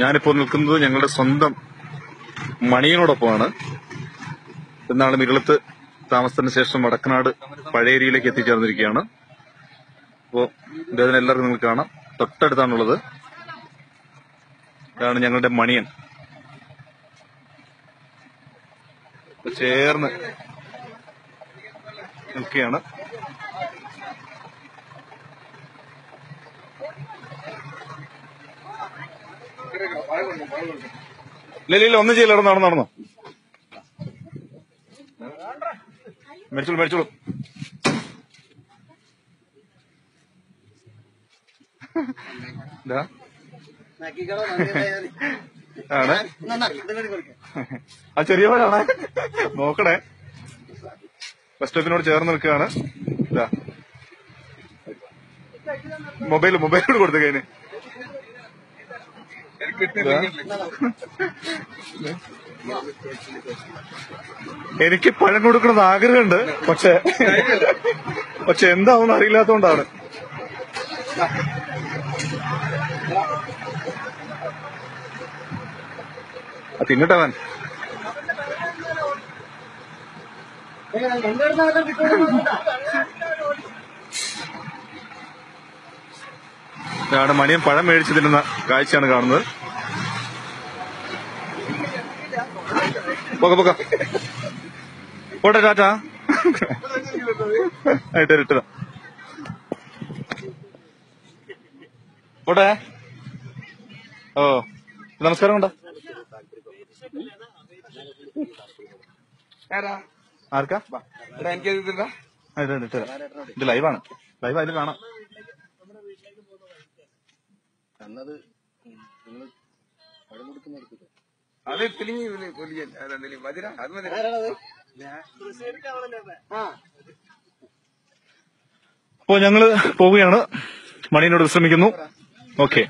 ഞാനിപ്പോൾ നിൽക്കുന്നത് ഞങ്ങളുടെ സ്വന്തം മണിയനോടൊപ്പമാണ്. എന്നാളും ഇരുളത്ത് താമസത്തിന് ശേഷം വടക്കനാട് പഴയേരിയിലേക്ക് എത്തിച്ചേർന്നിരിക്കുകയാണ്. അപ്പോൾ ഇതിനെ എല്ലാവർക്കും നിങ്ങൾക്ക് കാണാം. തൊട്ടടുത്താണുള്ളത്. ഇതാണ് ഞങ്ങളുടെ മണിയൻ. ചേർന്ന് നിൽക്കുകയാണ്. ഇല്ല ഒന്നും ചെയ്യില്ല. നടന്നോ മേടിച്ചോളൂ. ആണ് ആ ചെറിയ പോലാണ്. നോക്കണേ. ബസ് സ്റ്റോപ്പിനോട് ചേർന്ന് നിൽക്കുകയാണ്. ഇതാ മൊബൈലോട് കൊടുത്തു കഴിഞ്ഞ് എനിക്ക് പഴം കൊടുക്കണമെന്ന് ആഗ്രഹമുണ്ട്. പക്ഷെ എന്താവുമെന്ന് അറിയില്ലാത്തോണ്ടാണ്. തിന്നിട്ടവൻ മണിയൻ പഴം മേടിച്ച് തിന്നുന്ന കാഴ്ചയാണ് കാണുന്നത്. പോട്ടെ ടാറ്റാ. ഇട്ടതാ പോട്ടെ. ഓ നമസ്കാരം. കൊണ്ടാ ആർക്കാ? ഇത് ലൈവാണ്. അതിൽ കാണാം. അപ്പോ ഞങ്ങള് പോവുകയാണ്. മണിയനോട് വിശ്രമിക്കുന്നു. ഓക്കെ.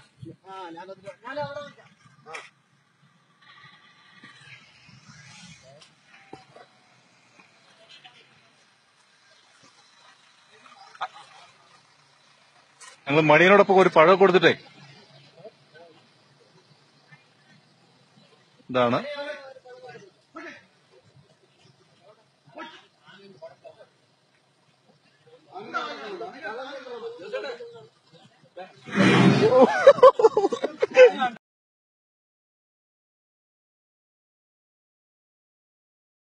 ഞങ്ങൾ മണിയനോടൊപ്പം ഒരു പഴം കൊടുത്തിട്ടേ ഇതാണ്.